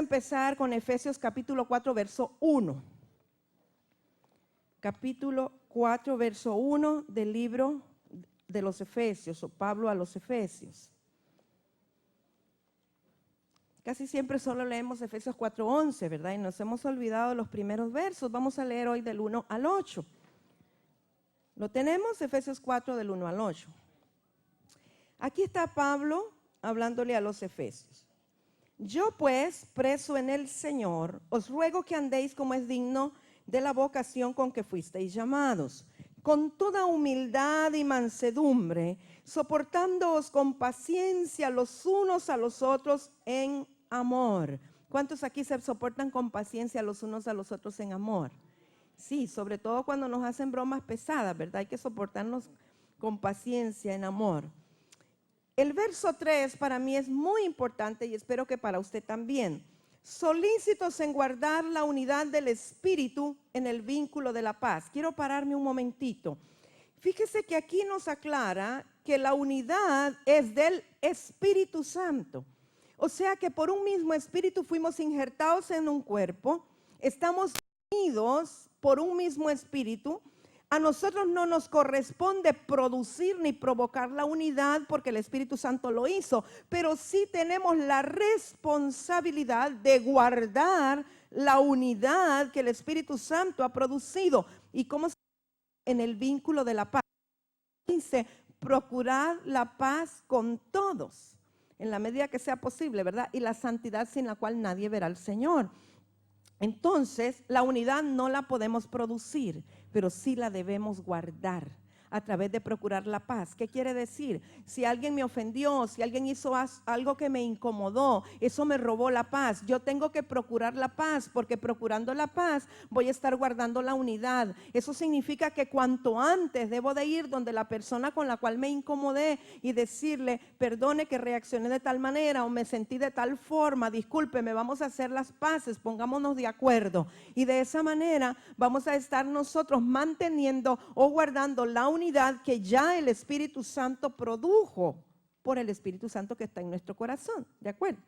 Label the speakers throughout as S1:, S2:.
S1: empezar con Efesios capítulo 4, verso 1. Capítulo 4, verso 1 del libro de los Efesios, o Pablo a los Efesios. Casi siempre solo leemos Efesios 4:11, ¿verdad? Y nos hemos olvidado los primeros versos. Vamos a leer hoy del 1 al 8. ¿Lo tenemos? Efesios 4 del 1 al 8. Aquí está Pablo hablándole a los Efesios. Yo pues, preso en el Señor, os ruego que andéis como es digno de la vocación con que fuisteis llamados, con toda humildad y mansedumbre, soportándoos con paciencia los unos a los otros en amor. ¿Cuántos aquí se soportan con paciencia los unos a los otros en amor? Sí, sobre todo cuando nos hacen bromas pesadas, ¿verdad? Hay que soportarnos con paciencia en amor. El verso 3 para mí es muy importante y espero que para usted también. Solícitos en guardar la unidad del Espíritu en el vínculo de la paz. Quiero pararme un momentito. Fíjese que aquí nos aclara que la unidad es del Espíritu Santo. O sea que por un mismo Espíritu fuimos injertados en un cuerpo, estamos unidos por un mismo Espíritu. A nosotros no nos corresponde producir ni provocar la unidad porque el Espíritu Santo lo hizo, pero sí tenemos la responsabilidad de guardar la unidad que el Espíritu Santo ha producido. ¿Y cómo se en el vínculo de la paz? Dice, procurar la paz con todos, en la medida que sea posible, ¿verdad? Y la santidad sin la cual nadie verá al Señor. Entonces, la unidad no la podemos producir, pero sí la debemos guardar a través de procurar la paz. ¿Qué quiere decir? Si alguien me ofendió, si alguien hizo algo que me incomodó, eso me robó la paz. Yo tengo que procurar la paz, porque procurando la paz voy a estar guardando la unidad. Eso significa que cuanto antes debo de ir donde la persona con la cual me incomodé y decirle, perdone que reaccioné de tal manera o me sentí de tal forma, discúlpeme, vamos a hacer las paces, pongámonos de acuerdo. Y de esa manera vamos a estar nosotros manteniendo o guardando la unidad que ya el Espíritu Santo produjo por el Espíritu Santo que está en nuestro corazón, ¿de acuerdo?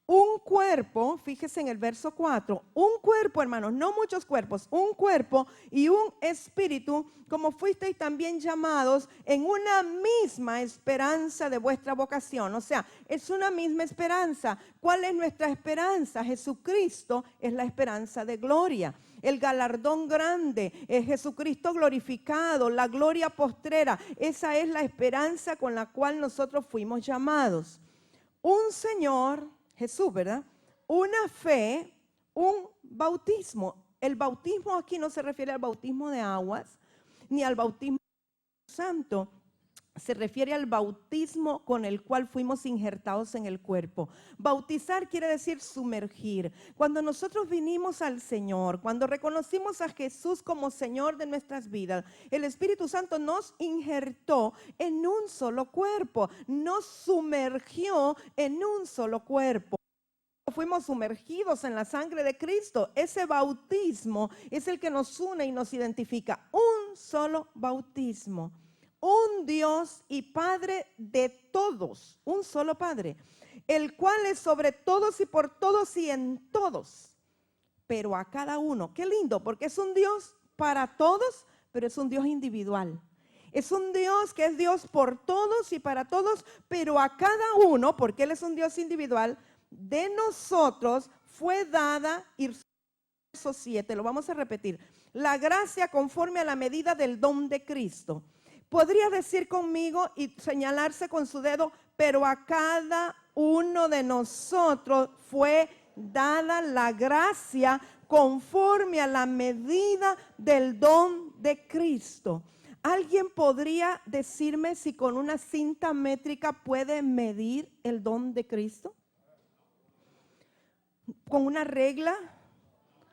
S1: Un cuerpo, fíjese en el verso 4, un cuerpo, hermanos, no muchos cuerpos, un cuerpo y un espíritu, como fuisteis también llamados en una misma esperanza de vuestra vocación. O sea, es una misma esperanza. ¿Cuál es nuestra esperanza? Jesucristo es la esperanza de gloria. El galardón grande es Jesucristo glorificado, la gloria postrera. Esa es la esperanza con la cual nosotros fuimos llamados. Un Señor, Jesús, ¿verdad? Una fe, un bautismo. El bautismo aquí no se refiere al bautismo de aguas, ni al bautismo santo. Se refiere al bautismo con el cual fuimos injertados en el cuerpo. Bautizar quiere decir sumergir. Cuando nosotros vinimos al Señor, cuando reconocimos a Jesús como Señor de nuestras vidas, el Espíritu Santo nos injertó en un solo cuerpo, nos sumergió en un solo cuerpo. Fuimos sumergidos en la sangre de Cristo. Ese bautismo es el que nos une y nos identifica. Un solo bautismo. Un Dios y Padre de todos, un solo Padre, el cual es sobre todos y por todos y en todos, pero a cada uno. Qué lindo, porque es un Dios para todos, pero es un Dios individual. Es un Dios que es Dios por todos y para todos, pero a cada uno, porque Él es un Dios individual, de nosotros fue dada, y verso 7, lo vamos a repetir, la gracia conforme a la medida del don de Cristo. Podría decir conmigo y señalarse con su dedo, pero a cada uno de nosotros fue dada la gracia conforme a la medida del don de Cristo. ¿Alguien podría decirme si con una cinta métrica puede medir el don de Cristo? ¿Con una regla?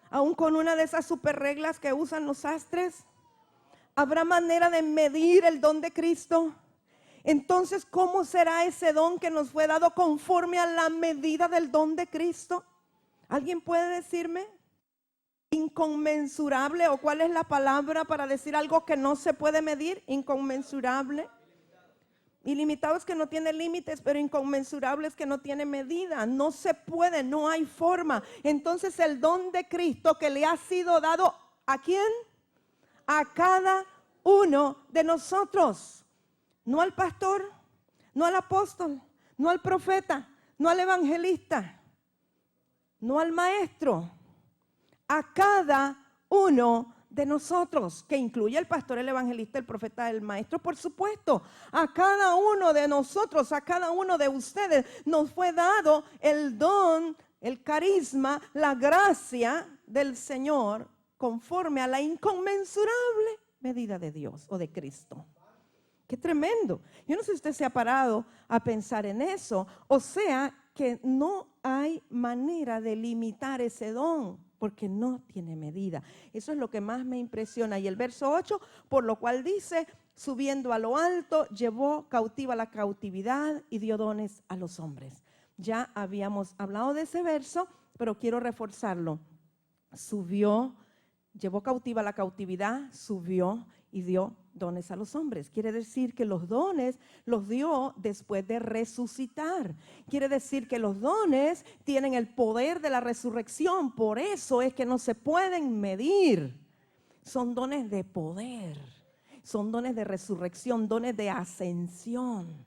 S1: ¿Aún con una de esas super reglas que usan los sastres? ¿Habrá manera de medir el don de Cristo? Entonces, ¿cómo será ese don que nos fue dado conforme a la medida del don de Cristo? ¿Alguien puede decirme? ¿Inconmensurable? ¿O cuál es la palabra para decir algo que no se puede medir? Inconmensurable. Ilimitado es que no tiene límites, pero inconmensurable es que no tiene medida. No se puede, no hay forma. Entonces el don de Cristo que le ha sido dado, ¿a quién? A cada uno de nosotros. No al pastor, no al apóstol, no al profeta, no al evangelista, no al maestro. A cada uno de nosotros, que incluye el pastor, el evangelista, el profeta, el maestro, por supuesto. A cada uno de nosotros, a cada uno de ustedes nos fue dado el don, el carisma, la gracia del Señor conforme a la inconmensurable medida de Dios o de Cristo. ¡Qué tremendo! Yo no sé si usted se ha parado a pensar en eso. O sea, que no hay manera de limitar ese don, porque no tiene medida. Eso es lo que más me impresiona. Y el verso 8, por lo cual dice, subiendo a lo alto, llevó cautiva la cautividad y dio dones a los hombres. Ya habíamos hablado de ese verso, pero quiero reforzarlo. Subió, llevó cautiva la cautividad, subió y dio dones a los hombres. Quiere decir que los dones los dio después de resucitar. Quiere decir que los dones tienen el poder de la resurrección. Por eso es que no se pueden medir. Son dones de poder. Son dones de resurrección, dones de ascensión.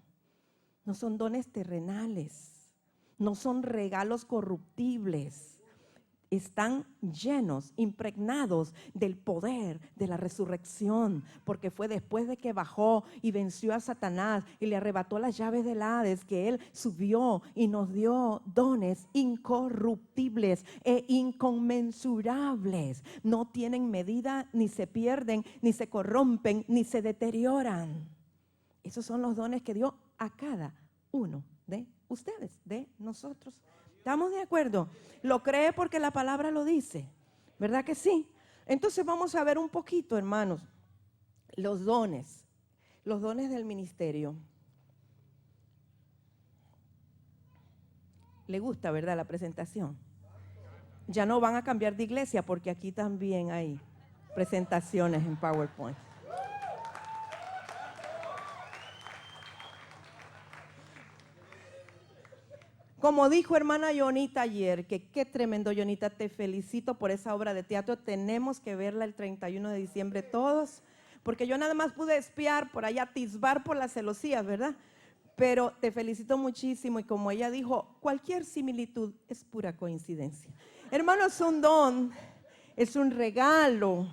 S1: No son dones terrenales. No son regalos corruptibles. Están llenos, impregnados del poder de la resurrección, porque fue después de que bajó y venció a Satanás y le arrebató las llaves del Hades que Él subió y nos dio dones incorruptibles e inconmensurables. No tienen medida, ni se pierden, ni se corrompen, ni se deterioran. Esos son los dones que dio a cada uno de ustedes, de nosotros. ¿Estamos de acuerdo? Lo cree porque la palabra lo dice, ¿verdad que sí? Entonces vamos a ver un poquito, hermanos, los dones del ministerio. ¿Le gusta, verdad, la presentación? Ya no van a cambiar de iglesia porque aquí también hay presentaciones en PowerPoint. Como dijo hermana Yonita ayer, que qué tremendo, Yonita, te felicito por esa obra de teatro. Tenemos que verla el 31 de diciembre todos, porque yo nada más pude espiar por allá, atisbar por las celosías, ¿verdad? Pero te felicito muchísimo y como ella dijo, cualquier similitud es pura coincidencia. Hermano, es un don, es un regalo.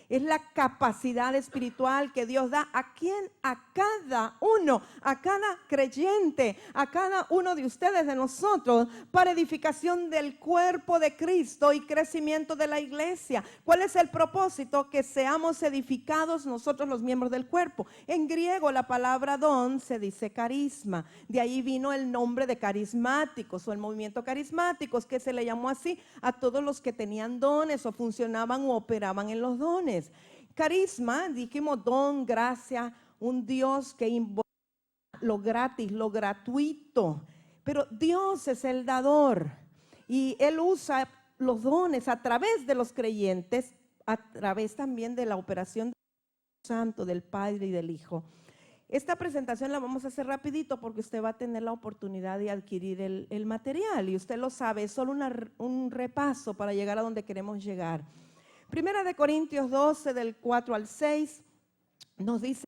S1: Es la capacidad espiritual que Dios da a quien, a cada uno, a cada creyente, a cada uno de ustedes, de nosotros, para edificación del cuerpo de Cristo y crecimiento de la iglesia. ¿Cuál es el propósito? Que seamos edificados nosotros los miembros del cuerpo. En griego la palabra don se dice carisma. De ahí vino el nombre de carismáticos o el movimiento carismáticos, que se le llamó así a todos los que tenían dones o funcionaban o operaban en los dones. Carisma, dijimos don, gracia, un Dios que invoca lo gratis, lo gratuito. Pero Dios es el dador y Él usa los dones a través de los creyentes, a través también de la operación del Espíritu Santo, del Padre y del Hijo. Esta presentación la vamos a hacer rapidito porque usted va a tener la oportunidad de adquirir el material y usted lo sabe, es solo un repaso para llegar a donde queremos llegar. Primera de Corintios 12, del 4 al 6, nos dice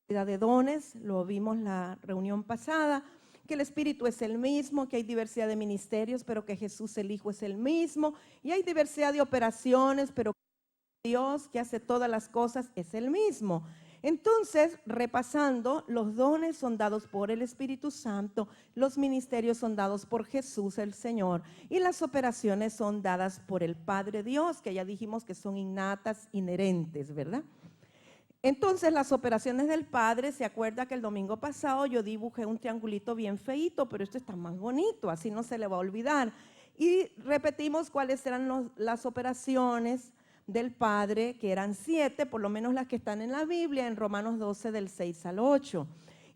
S1: la de dones, lo vimos la reunión pasada, que el Espíritu es el mismo, que hay diversidad de ministerios, pero que Jesús el Hijo es el mismo, y hay diversidad de operaciones, pero Dios que hace todas las cosas es el mismo. Entonces, repasando, los dones son dados por el Espíritu Santo, los ministerios son dados por Jesús el Señor y las operaciones son dadas por el Padre Dios, que ya dijimos que son innatas, inherentes, ¿verdad? Entonces, las operaciones del Padre, se acuerda que el domingo pasado yo dibujé un triangulito bien feíto, pero esto está más bonito, así no se le va a olvidar. Y repetimos cuáles eran las operaciones del Padre, que eran 7, por lo menos las que están en la Biblia, en Romanos 12, del 6 al 8.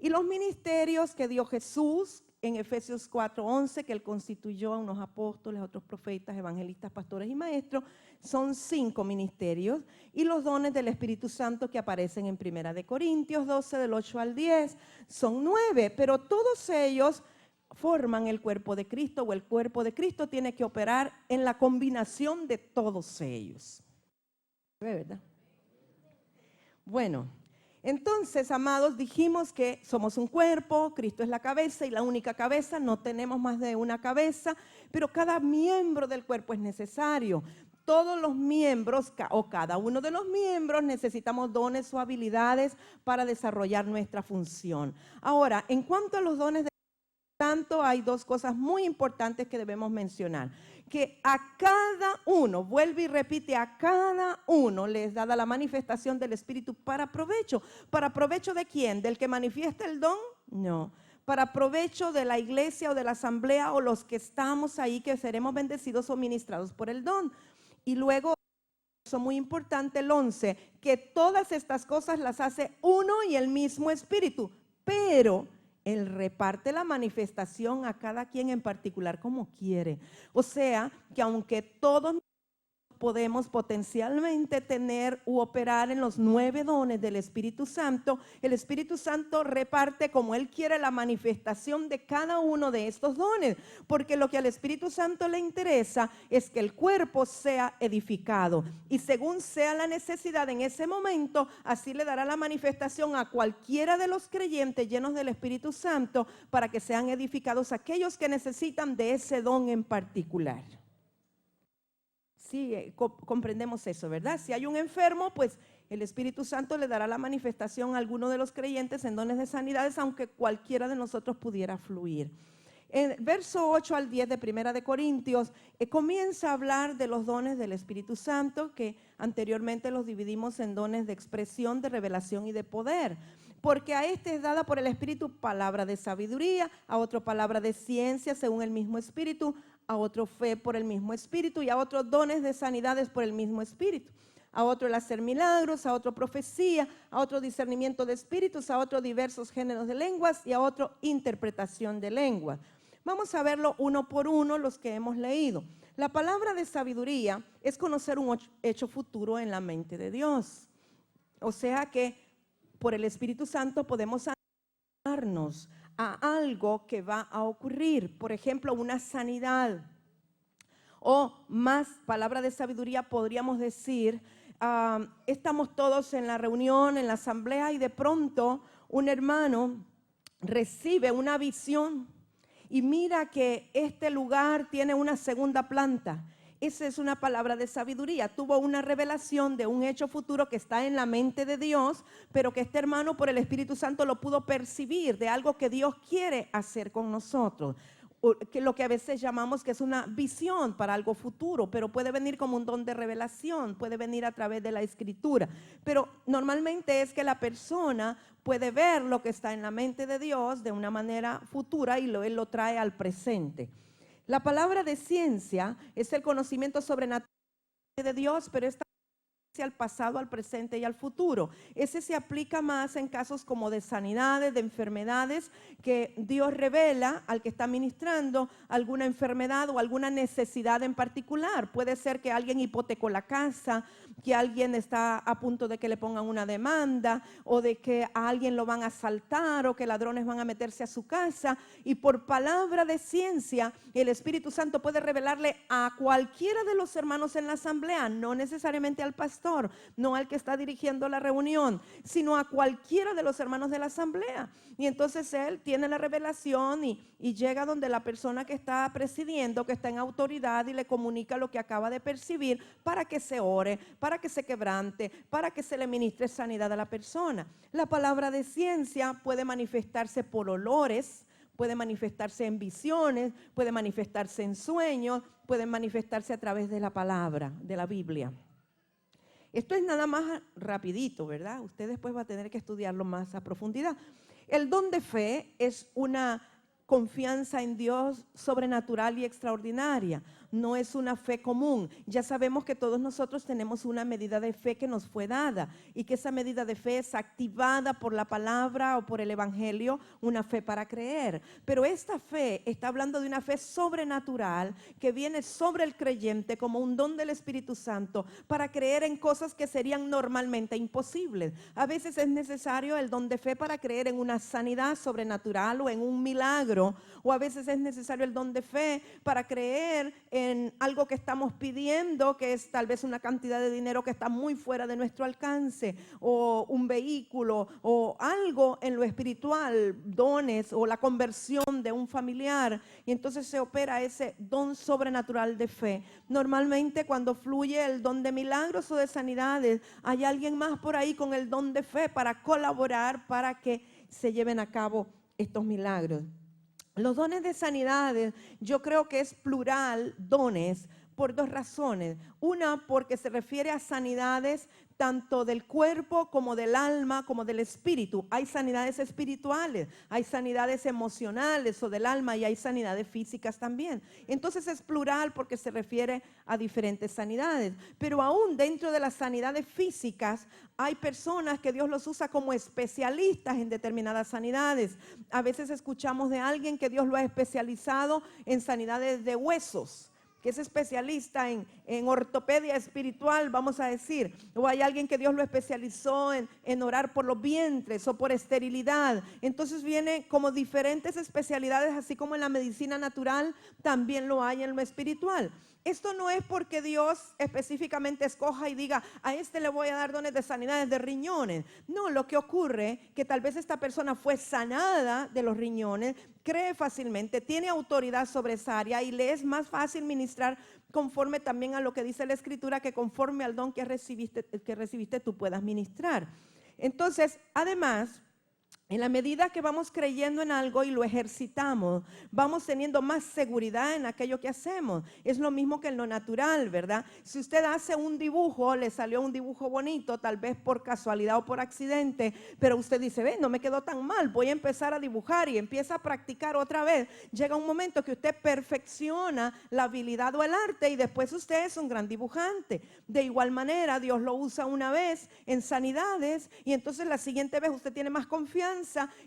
S1: Y los ministerios que dio Jesús, en Efesios 4:11 que Él constituyó a unos apóstoles, a otros profetas, evangelistas, pastores y maestros. Son 5 ministerios y los dones del Espíritu Santo que aparecen en 1 Corintios 12 del 8 al 10 son 9, pero todos ellos forman el cuerpo de Cristo, o el cuerpo de Cristo tiene que operar en la combinación de todos ellos. ¿Verdad? Bueno, entonces, amados, dijimos que somos un cuerpo, Cristo es la cabeza y la única cabeza, no tenemos más de una cabeza, pero cada miembro del cuerpo es necesario. Todos los miembros o cada uno de los miembros necesitamos dones o habilidades para desarrollar nuestra función. Ahora, en cuanto a los dones del Espíritu Santo, hay 2 cosas muy importantes que debemos mencionar. Que a cada uno, vuelve y repite, a cada uno le es dada la manifestación del Espíritu para provecho. ¿Para provecho de quién? ¿Del que manifiesta el don? No. Para provecho de la iglesia o de la asamblea o los que estamos ahí, que seremos bendecidos o ministrados por el don. Y luego, eso muy importante, el 11, que todas estas cosas las hace uno y el mismo Espíritu, pero Él reparte la manifestación a cada quien en particular como quiere. O sea, que aunque todos podemos potencialmente tener u operar en los 9 dones del Espíritu Santo, el Espíritu Santo reparte como Él quiere la manifestación de cada uno de estos dones, porque lo que al Espíritu Santo le interesa es que el cuerpo sea edificado, y según sea la necesidad en ese momento, así le dará la manifestación a cualquiera de los creyentes llenos del Espíritu Santo para que sean edificados aquellos que necesitan de ese don en particular. Sí, comprendemos eso, ¿verdad? Si hay un enfermo, pues el Espíritu Santo le dará la manifestación a alguno de los creyentes en dones de sanidades, aunque cualquiera de nosotros pudiera fluir. En verso 8 al 10 de 1 Corintios, comienza a hablar de los dones del Espíritu Santo, que anteriormente los dividimos en dones de expresión, de revelación y de poder. Porque a este es dada por el Espíritu palabra de sabiduría, a otro palabra de ciencia según el mismo Espíritu, a otro fe por el mismo Espíritu y a otros dones de sanidades por el mismo Espíritu. A otro el hacer milagros, a otro profecía, a otro discernimiento de espíritus, a otro diversos géneros de lenguas y a otro interpretación de lenguas. Vamos a verlo uno por uno los que hemos leído. La palabra de sabiduría es conocer un hecho futuro en la mente de Dios. O sea que por el Espíritu Santo podemos acercarnos a algo que va a ocurrir, por ejemplo, una sanidad. O más palabra de sabiduría podríamos decir, estamos todos en la reunión, en la asamblea y de pronto un hermano recibe una visión y mira que este lugar tiene una segunda planta. Esa es una palabra de sabiduría. Tuvo una revelación de un hecho futuro que está en la mente de Dios, pero que este hermano por el Espíritu Santo lo pudo percibir, de algo que Dios quiere hacer con nosotros. Que lo que a veces llamamos que es una visión para algo futuro, pero puede venir como un don de revelación, puede venir a través de la escritura. Pero normalmente es que la persona puede ver lo que está en la mente de Dios de una manera futura y Él lo trae al presente. La palabra de ciencia es el conocimiento sobrenatural de Dios, pero esta al pasado, al presente y al futuro. Ese se aplica más en casos como de sanidades, de enfermedades, que Dios revela al que está ministrando alguna enfermedad o alguna necesidad en particular. Puede ser que alguien hipotecó la casa, que alguien está a punto de que le pongan una demanda, o de que a alguien lo van a asaltar, o que ladrones van a meterse a su casa, y por palabra de ciencia el Espíritu Santo puede revelarle a cualquiera de los hermanos en la asamblea, no necesariamente al pastor, no al que está dirigiendo la reunión, sino a cualquiera de los hermanos de la asamblea. Y entonces él tiene la revelación y llega donde la persona que está presidiendo, que está en autoridad, y le comunica lo que acaba de percibir para que se ore, para que se quebrante, para que se le ministre sanidad a la persona. La palabra de ciencia puede manifestarse por olores, puede manifestarse en visiones, puede manifestarse en sueños, puede manifestarse a través de la palabra, de la Biblia. Esto es nada más rapidito, ¿verdad? Usted después va a tener que estudiarlo más a profundidad. El don de fe es una confianza en Dios sobrenatural y extraordinaria, no es una fe común. Ya sabemos que todos nosotros tenemos una medida de fe que nos fue dada y que esa medida de fe es activada por la palabra o por el evangelio, una fe para creer. Pero esta fe está hablando de una fe sobrenatural que viene sobre el creyente como un don del Espíritu Santo para creer en cosas que serían normalmente imposibles. A veces es necesario el don de fe para creer en una sanidad sobrenatural o en un milagro, o a veces es necesario el don de fe para creer en algo que estamos pidiendo, que es tal vez una cantidad de dinero que está muy fuera de nuestro alcance, o un vehículo, o algo en lo espiritual, dones, o la conversión de un familiar, y entonces se opera ese don sobrenatural de fe. Normalmente cuando fluye el don de milagros o de sanidades, hay alguien más por ahí con el don de fe para colaborar para que se lleven a cabo estos milagros. Los dones de sanidades, yo creo que es plural dones por dos razones. Una, porque se refiere a sanidades tanto del cuerpo como del alma, como del espíritu. Hay sanidades espirituales, hay sanidades emocionales o del alma y hay sanidades físicas también. Entonces es plural porque se refiere a diferentes sanidades. Pero aún dentro de las sanidades físicas hay personas que Dios los usa como especialistas en determinadas sanidades. A veces escuchamos de alguien que Dios lo ha especializado en sanidades de huesos, que es especialista en ortopedia espiritual, vamos a decir. O hay alguien que Dios lo especializó en orar por los vientres o por esterilidad. Entonces viene como diferentes especialidades, así como en la medicina natural, también lo hay en lo espiritual. Esto no es porque Dios específicamente escoja y diga, a este le voy a dar dones de sanidades de riñones. No, lo que ocurre que tal vez esta persona fue sanada de los riñones, cree fácilmente, tiene autoridad sobre esa área y le es más fácil ministrar conforme también a lo que dice la Escritura, que conforme al don que recibiste tú puedas ministrar. Entonces, además, en la medida que vamos creyendo en algo y lo ejercitamos, vamos teniendo más seguridad en aquello que hacemos. Es lo mismo que en lo natural, ¿verdad? Si usted hace un dibujo, le salió un dibujo bonito, tal vez por casualidad o por accidente, pero usted dice, ve, no me quedó tan mal, voy a empezar a dibujar y empieza a practicar otra vez. Llega un momento que usted perfecciona la habilidad o el arte y después usted es un gran dibujante. De igual manera, Dios lo usa una vez en sanidades y entonces la siguiente vez usted tiene más confianza.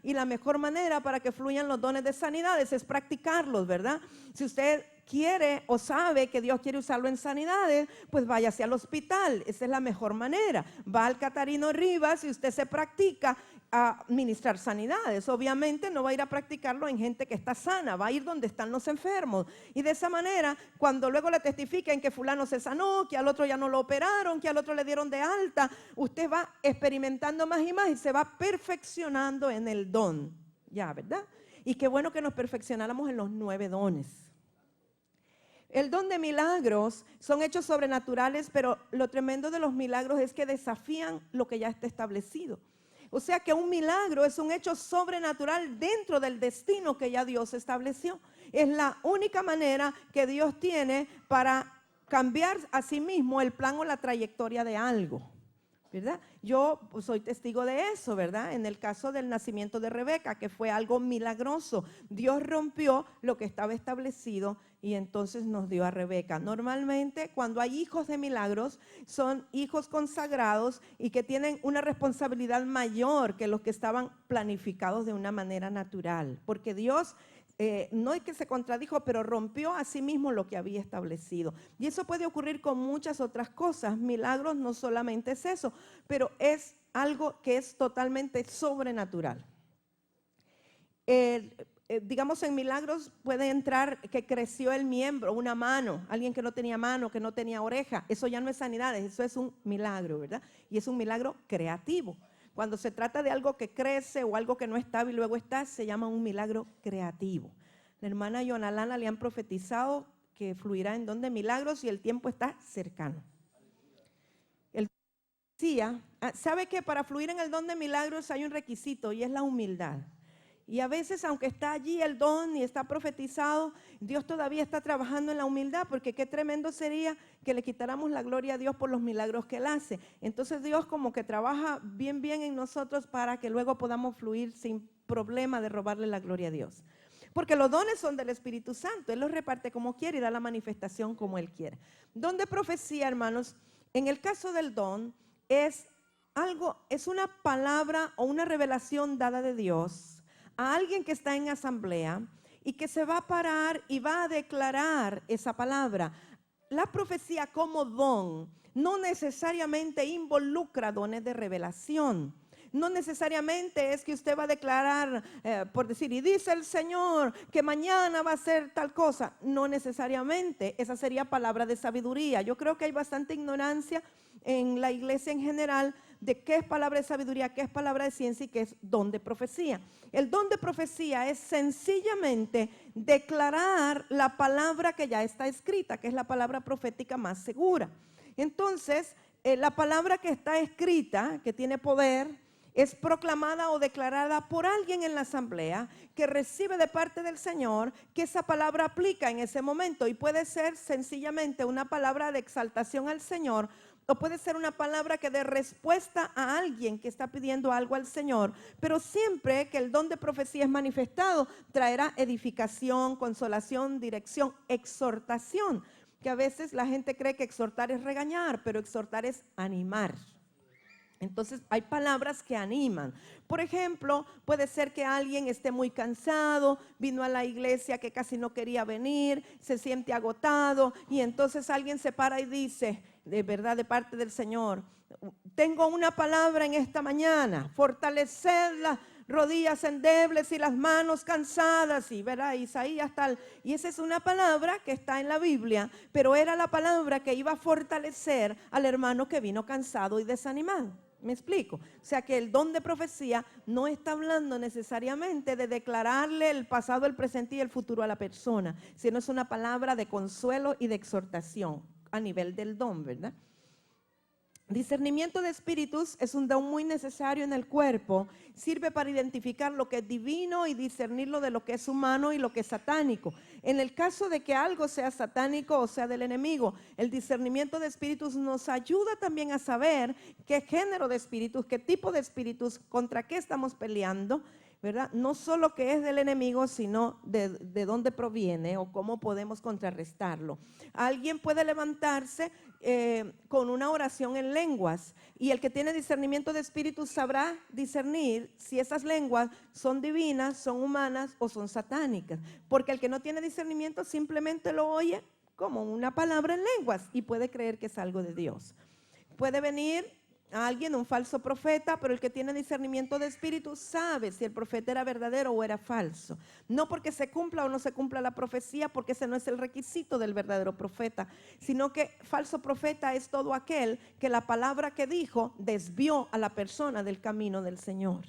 S1: Y la mejor manera para que fluyan los dones de sanidades es practicarlos, ¿verdad? Si usted quiere o sabe que Dios quiere usarlo en sanidades, pues váyase al hospital. Esa es la mejor manera. Va al Catarino Rivas y usted se practica a ministrar sanidades. Obviamente no va a ir a practicarlo en gente que está sana, va a ir donde están los enfermos. Y de esa manera, cuando luego le testifiquen que fulano se sanó, que al otro ya no lo operaron, que al otro le dieron de alta, usted va experimentando más y más y se va perfeccionando en el don. Ya, ¿verdad? Y qué bueno que nos perfeccionáramos en los 9 dones. El don de milagros son hechos sobrenaturales, pero lo tremendo de los milagros es que desafían lo que ya está establecido. O sea que un milagro es un hecho sobrenatural dentro del destino que ya Dios estableció. Es la única manera que Dios tiene para cambiar a sí mismo el plan o la trayectoria de algo, ¿verdad? Yo soy testigo de eso, ¿verdad? En el caso del nacimiento de Rebeca, que fue algo milagroso. Dios rompió lo que estaba establecido y entonces nos dio a Rebeca. Normalmente cuando hay hijos de milagros son hijos consagrados y que tienen una responsabilidad mayor que los que estaban planificados de una manera natural, porque Dios no es que se contradijo, pero rompió a sí mismo lo que había establecido. Y eso puede ocurrir con muchas otras cosas. Milagros no solamente es eso, pero es algo que es totalmente sobrenatural. Digamos, en milagros puede entrar que creció el miembro, una mano, alguien que no tenía mano, que no tenía oreja. Eso ya no es sanidades, eso es un milagro, ¿verdad? Y es un milagro creativo. Cuando se trata de algo que crece o algo que no estaba y luego está, se llama un milagro creativo. La hermana Yonalana le han profetizado que fluirá en don de milagros y el tiempo está cercano. Él decía, ¿sabe que para fluir en el don de milagros hay un requisito y es la humildad? Y a veces, aunque está allí el don y está profetizado, Dios todavía está trabajando en la humildad, porque qué tremendo sería que le quitáramos la gloria a Dios por los milagros que Él hace. Entonces Dios como que trabaja bien en nosotros para que luego podamos fluir sin problema de robarle la gloria a Dios. Porque los dones son del Espíritu Santo. Él los reparte como quiere y da la manifestación como Él quiere. Don de profecía, hermanos, en el caso del don, es una palabra o una revelación dada de Dios a alguien que está en asamblea y que se va a parar y va a declarar esa palabra. La profecía como don no necesariamente involucra dones de revelación. No necesariamente es que usted va a declarar, por decir, y dice el Señor que mañana va a ser tal cosa. No necesariamente, esa sería palabra de sabiduría. Yo creo que hay bastante ignorancia en la iglesia en general de qué es palabra de sabiduría, qué es palabra de ciencia y qué es don de profecía. El don de profecía es sencillamente declarar la palabra que ya está escrita, que es la palabra profética más segura. Entonces, la palabra que está escrita, que tiene poder, es proclamada o declarada por alguien en la asamblea que recibe de parte del Señor que esa palabra aplica en ese momento, y puede ser sencillamente una palabra de exaltación al Señor, o puede ser una palabra que dé respuesta a alguien que está pidiendo algo al Señor. Pero siempre que el don de profecía es manifestado, traerá edificación, consolación, dirección, exhortación, que a veces la gente cree que exhortar es regañar, pero exhortar es animar. Entonces hay palabras que animan. Por ejemplo, puede ser que alguien esté muy cansado, vino a la iglesia que casi no quería venir, se siente agotado, y entonces alguien se para y dice, de verdad, de parte del Señor, tengo una palabra en esta mañana: fortaleced las rodillas endebles y las manos cansadas, y verá Isaías tal, y esa es una palabra que está en la Biblia, pero era la palabra que iba a fortalecer al hermano que vino cansado y desanimado. ¿Me explico? O sea que el don de profecía no está hablando necesariamente de declararle el pasado, el presente y el futuro a la persona, sino es una palabra de consuelo y de exhortación a nivel del don, ¿verdad? Discernimiento de espíritus es un don muy necesario en el cuerpo. Sirve para identificar lo que es divino y discernirlo de lo que es humano y lo que es satánico. En el caso de que algo sea satánico o sea del enemigo, el discernimiento de espíritus nos ayuda también a saber qué género de espíritus, qué tipo de espíritus, contra qué estamos peleando, ¿verdad? No solo que es del enemigo, sino de dónde proviene o cómo podemos contrarrestarlo. Alguien puede levantarse con una oración en lenguas, y el que tiene discernimiento de espíritus sabrá discernir si esas lenguas son divinas, son humanas o son satánicas, porque el que no tiene discernimiento simplemente lo oye como una palabra en lenguas y puede creer que es algo de Dios. Puede venir a alguien, un falso profeta, pero el que tiene discernimiento de espíritu sabe si el profeta era verdadero o era falso. No porque se cumpla o no se cumpla la profecía, porque ese no es el requisito del verdadero profeta, sino que falso profeta es todo aquel que la palabra que dijo desvió a la persona del camino del Señor.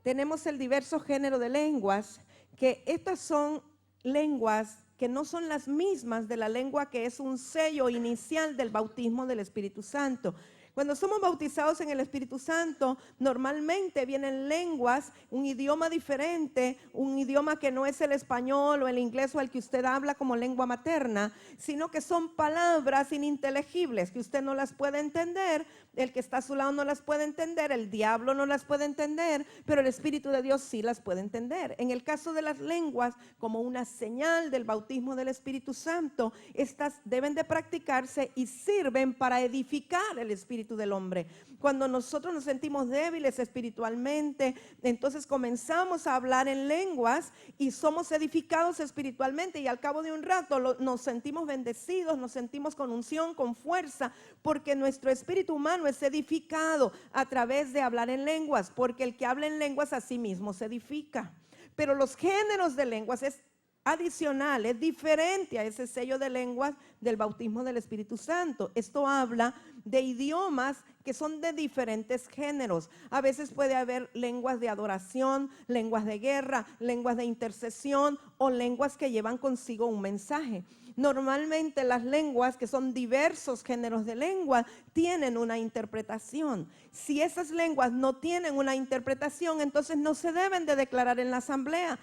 S1: Tenemos el diverso género de lenguas, que estas son lenguas que no son las mismas de la lengua que es un sello inicial del bautismo del Espíritu Santo. Cuando somos bautizados en el Espíritu Santo, normalmente vienen lenguas, un idioma diferente, un idioma que no es el español o el inglés o el que usted habla como lengua materna, sino que son palabras ininteligibles que usted no las puede entender, el que está a su lado no las puede entender, el diablo no las puede entender, pero el Espíritu de Dios sí las puede entender. En el caso de las lenguas, como una señal del bautismo del Espíritu Santo, estas deben de practicarse y sirven para edificar el espíritu del hombre. Cuando nosotros nos sentimos débiles espiritualmente, entonces comenzamos a hablar en lenguas y somos edificados espiritualmente, y al cabo de un rato nos sentimos bendecidos, nos sentimos con unción, con fuerza, porque nuestro espíritu humano es edificado a través de hablar en lenguas, porque el que habla en lenguas a sí mismo se edifica. Pero los géneros de lenguas es adicional, es diferente a ese sello de lenguas del bautismo del Espíritu Santo. Esto habla de idiomas que son de diferentes géneros. A veces puede haber lenguas de adoración, lenguas de guerra, lenguas de intercesión o lenguas que llevan consigo un mensaje. Normalmente las lenguas, que son diversos géneros de lengua, tienen una interpretación. Si esas lenguas no tienen una interpretación, entonces no se deben de declarar en la asamblea,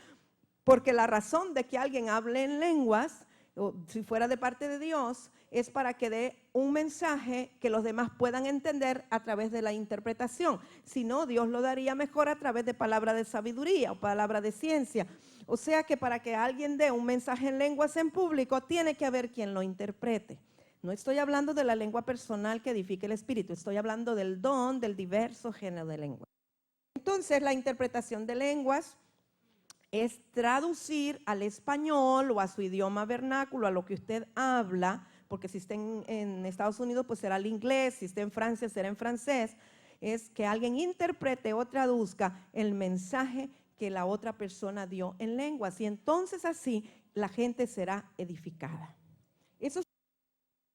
S1: porque la razón de que alguien hable en lenguas, o si fuera de parte de Dios, es para que dé un mensaje que los demás puedan entender a través de la interpretación. Si no, Dios lo daría mejor a través de palabra de sabiduría o palabra de ciencia. O sea que para que alguien dé un mensaje en lenguas en público, tiene que haber quien lo interprete. No estoy hablando de la lengua personal que edifique el espíritu, estoy hablando del don del diverso género de lenguas. Entonces, la interpretación de lenguas es traducir al español o a su idioma vernáculo, a lo que usted habla, porque si está en Estados Unidos, pues será el inglés, si está en Francia, será en francés, es que alguien interprete o traduzca el mensaje que la otra persona dio en lenguas, y entonces así la gente será edificada. Eso es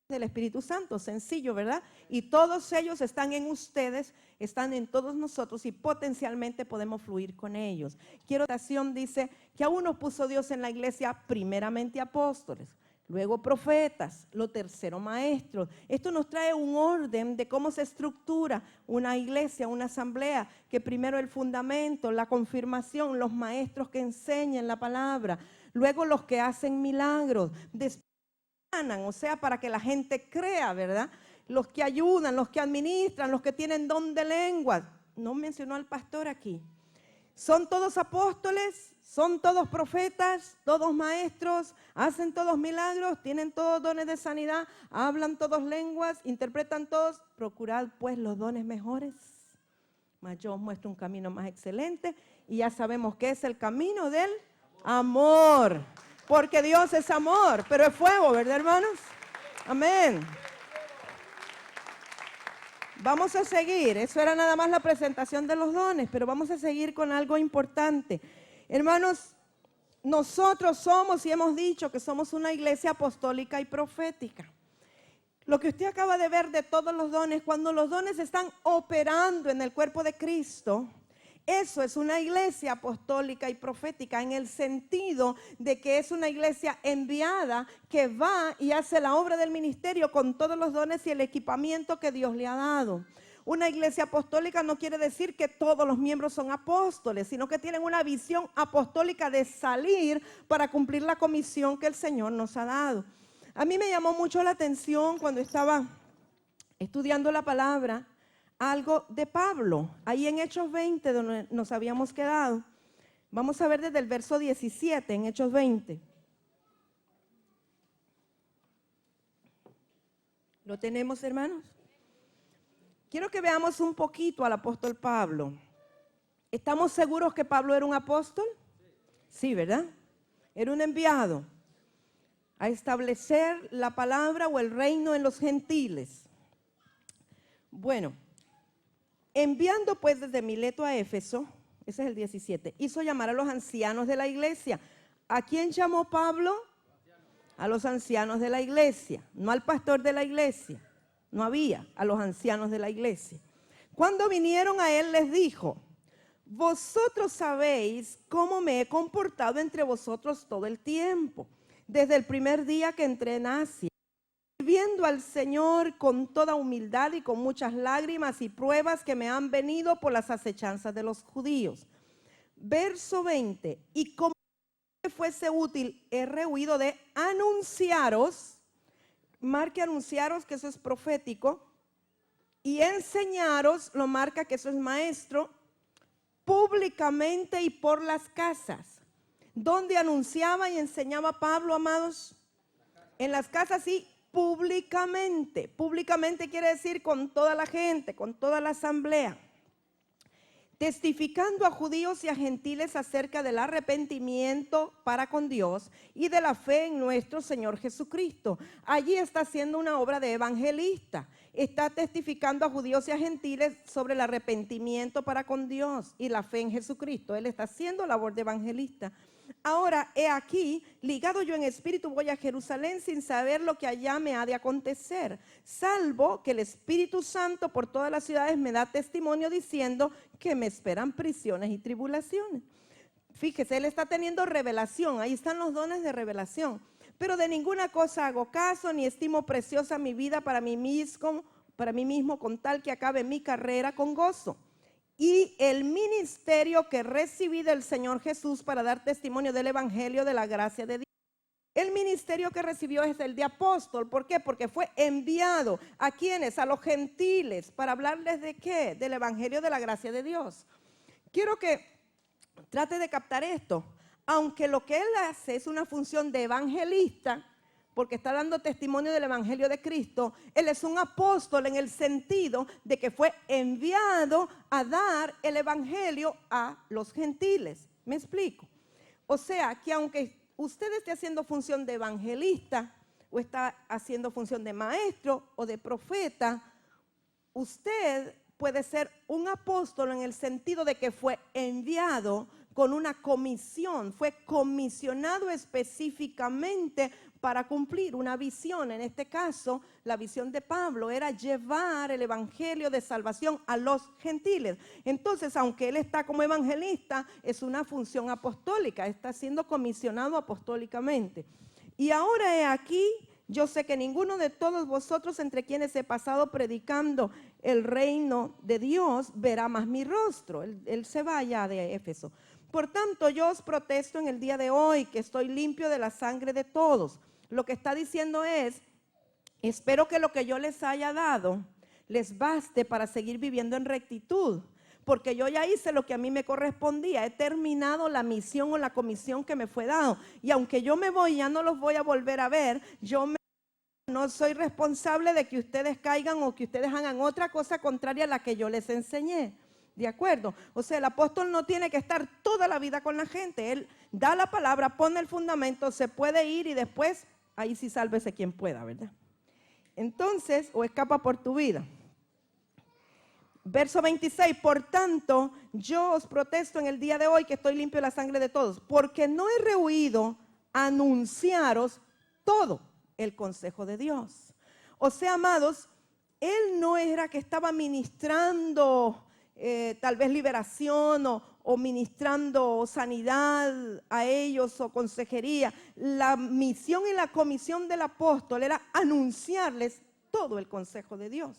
S1: del Espíritu Santo, sencillo, ¿verdad? Y todos ellos están en ustedes, están en todos nosotros y potencialmente podemos fluir con ellos. Dice que a uno puso Dios en la iglesia primeramente apóstoles, luego profetas, lo tercero maestros. Esto nos trae un orden de cómo se estructura una iglesia, una asamblea, que primero el fundamento, la confirmación, los maestros que enseñan la palabra, luego los que hacen milagros, después, o sea, para que la gente crea, ¿verdad? Los que ayudan, los que administran, los que tienen don de lenguas. No mencionó al pastor aquí. Son todos apóstoles, son todos profetas, todos maestros, hacen todos milagros, tienen todos dones de sanidad, hablan todos lenguas, interpretan todos. Procurad pues los dones mejores. Mas yo os muestro un camino más excelente y ya sabemos que es el camino del amor. Porque Dios es amor, pero es fuego, ¿verdad, hermanos? Amén. Vamos a seguir, eso era nada más la presentación de los dones, pero vamos a seguir con algo importante. Hermanos, nosotros somos y hemos dicho que somos una iglesia apostólica y profética. Lo que usted acaba de ver de todos los dones, cuando los dones están operando en el cuerpo de Cristo, eso es una iglesia apostólica y profética, en el sentido de que es una iglesia enviada que va y hace la obra del ministerio con todos los dones y el equipamiento que Dios le ha dado. Una iglesia apostólica no quiere decir que todos los miembros son apóstoles, sino que tienen una visión apostólica de salir para cumplir la comisión que el Señor nos ha dado. A mí me llamó mucho la atención cuando estaba estudiando la palabra, algo de Pablo, ahí en Hechos 20, donde nos habíamos quedado. Vamos a ver desde el verso 17, en Hechos 20. ¿Lo tenemos, hermanos? Quiero que veamos un poquito al apóstol Pablo. ¿Estamos seguros que Pablo era un apóstol? Sí, ¿verdad? Era un enviado a establecer la palabra o el reino en los gentiles. Bueno, enviando pues desde Mileto a Éfeso, ese es el 17, hizo llamar a los ancianos de la iglesia. ¿A quién llamó Pablo? A los ancianos de la iglesia, no al pastor de la iglesia. No había a los ancianos de la iglesia. Cuando vinieron a él les dijo: vosotros sabéis cómo me he comportado entre vosotros todo el tiempo, desde el primer día que entré en Asia, sirviendo al Señor con toda humildad y con muchas lágrimas y pruebas que me han venido por las acechanzas de los judíos. Verso 20, y como que fuese útil, he rehuido de anunciaros, marque anunciaros que eso es profético, y enseñaros, lo marca que eso es maestro, públicamente y por las casas. ¿Dónde anunciaba y enseñaba Pablo, amados? En las casas y públicamente. Públicamente quiere decir con toda la gente, con toda la asamblea. Testificando a judíos y a gentiles acerca del arrepentimiento para con Dios y de la fe en nuestro Señor Jesucristo. Allí está haciendo una obra de evangelista. Está testificando a judíos y a gentiles sobre el arrepentimiento para con Dios y la fe en Jesucristo. Él está haciendo labor de evangelista. Ahora, he aquí, ligado yo en espíritu, voy a Jerusalén sin saber lo que allá me ha de acontecer, salvo que el Espíritu Santo por todas las ciudades me da testimonio diciendo que me esperan prisiones y tribulaciones. Fíjese, él está teniendo revelación, ahí están los dones de revelación. Pero de ninguna cosa hago caso, ni estimo preciosa mi vida para mí mismo, con tal que acabe mi carrera con gozo. Y el ministerio que recibí del Señor Jesús para dar testimonio del Evangelio de la gracia de Dios. El ministerio que recibió es el de apóstol. ¿Por qué? Porque fue enviado. ¿A quiénes? A los gentiles. ¿Para hablarles de qué? Del evangelio de la gracia de Dios. Quiero que trate de captar esto. Aunque lo que él hace es una función de evangelista, porque está dando testimonio del evangelio de Cristo, él es un apóstol en el sentido de que fue enviado a dar el evangelio a los gentiles. ¿Me explico? O sea, que aunque usted esté haciendo función de evangelista o está haciendo función de maestro o de profeta, usted puede ser un apóstol en el sentido de que fue enviado con una comisión, fue comisionado específicamente para cumplir una visión. En este caso, la visión de Pablo era llevar el evangelio de salvación a los gentiles. Entonces, aunque él está como evangelista, es una función apostólica, está siendo comisionado apostólicamente. Y ahora he aquí, yo sé que ninguno de todos vosotros entre quienes he pasado predicando el reino de Dios verá más mi rostro. Él se va allá de Éfeso. Por tanto, yo os protesto en el día de hoy que estoy limpio de la sangre de todos. Lo que está diciendo es, espero que lo que yo les haya dado les baste para seguir viviendo en rectitud. Porque yo ya hice lo que a mí me correspondía, he terminado la misión o la comisión que me fue dado. Y aunque yo me voy, ya no los voy a volver a ver, no soy responsable de que ustedes caigan o que ustedes hagan otra cosa contraria a la que yo les enseñé. ¿De acuerdo? O sea, el apóstol no tiene que estar toda la vida con la gente. Él da la palabra, pone el fundamento, se puede ir y después, ahí sí sálvese quien pueda, ¿verdad? Entonces, o escapa por tu vida. Verso 26, por tanto, yo os protesto en el día de hoy que estoy limpio de la sangre de todos, porque no he rehuido anunciaros todo el consejo de Dios. O sea, amados, él no era que estaba ministrando tal vez liberación o ministrando sanidad a ellos o consejería. La misión y la comisión del apóstol era anunciarles todo el consejo de Dios.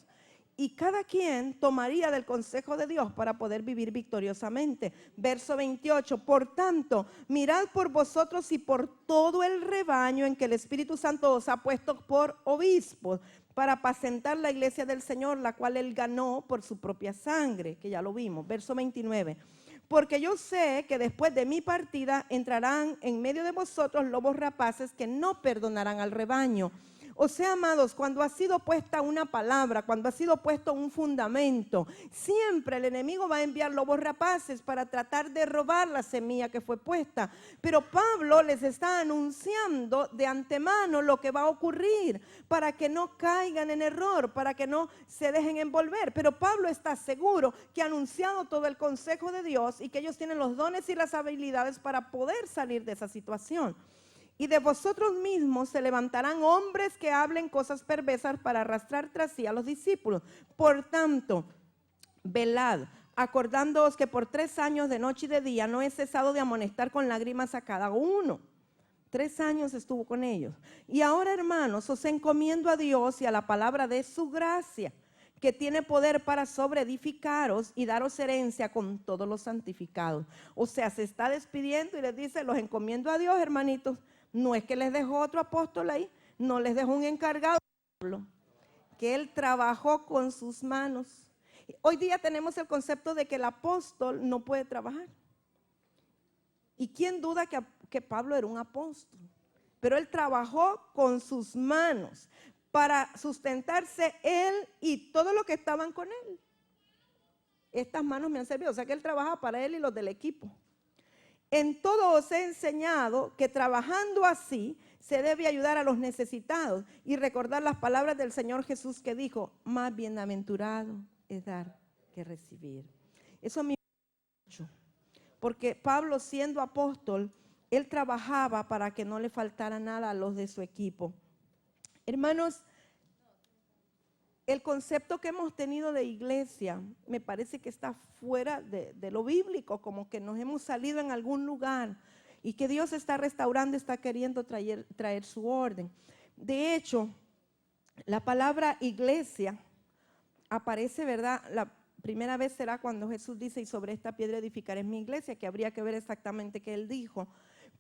S1: Y cada quien tomaría del consejo de Dios para poder vivir victoriosamente. Verso 28, por tanto, mirad por vosotros y por todo el rebaño en que el Espíritu Santo os ha puesto por obispos, para apacentar la iglesia del Señor, la cual él ganó por su propia sangre, que ya lo vimos. Verso 29, porque yo sé que después de mi partida entrarán en medio de vosotros lobos rapaces que no perdonarán al rebaño. O sea, amados, cuando ha sido puesta una palabra, cuando ha sido puesto un fundamento, siempre el enemigo va a enviar lobos rapaces para tratar de robar la semilla que fue puesta. Pero Pablo les está anunciando de antemano lo que va a ocurrir para que no caigan en error, para que no se dejen envolver. Pero Pablo está seguro que ha anunciado todo el consejo de Dios y que ellos tienen los dones y las habilidades para poder salir de esa situación. Y de vosotros mismos se levantarán hombres que hablen cosas perversas para arrastrar tras sí a los discípulos. Por tanto, velad, acordándoos que por 3 años de noche y de día no he cesado de amonestar con lágrimas a cada uno. 3 años estuvo con ellos. Y ahora, hermanos, os encomiendo a Dios y a la palabra de su gracia, que tiene poder para sobreedificaros y daros herencia con todos los santificados. O sea, se está despidiendo y les dice, los encomiendo a Dios, hermanitos. No es que les dejó otro apóstol ahí, no les dejó un encargado, que él trabajó con sus manos. Hoy día tenemos el concepto de que el apóstol no puede trabajar. ¿Y quién duda que Pablo era un apóstol? Pero él trabajó con sus manos para sustentarse él y todos los que estaban con él. Estas manos me han servido, o sea que él trabajaba para él y los del equipo. En todo os he enseñado que trabajando así se debe ayudar a los necesitados y recordar las palabras del Señor Jesús que dijo, más bienaventurado es dar que recibir. Eso me mucho, porque Pablo, siendo apóstol, él trabajaba para que no le faltara nada a los de su equipo. Hermanos, el concepto que hemos tenido de iglesia me parece que está fuera de lo bíblico, como que nos hemos salido en algún lugar y que Dios está restaurando, está queriendo traer su orden. De hecho, la palabra iglesia aparece, ¿verdad? La primera vez será cuando Jesús dice, y sobre esta piedra edificaré mi iglesia, que habría que ver exactamente qué él dijo.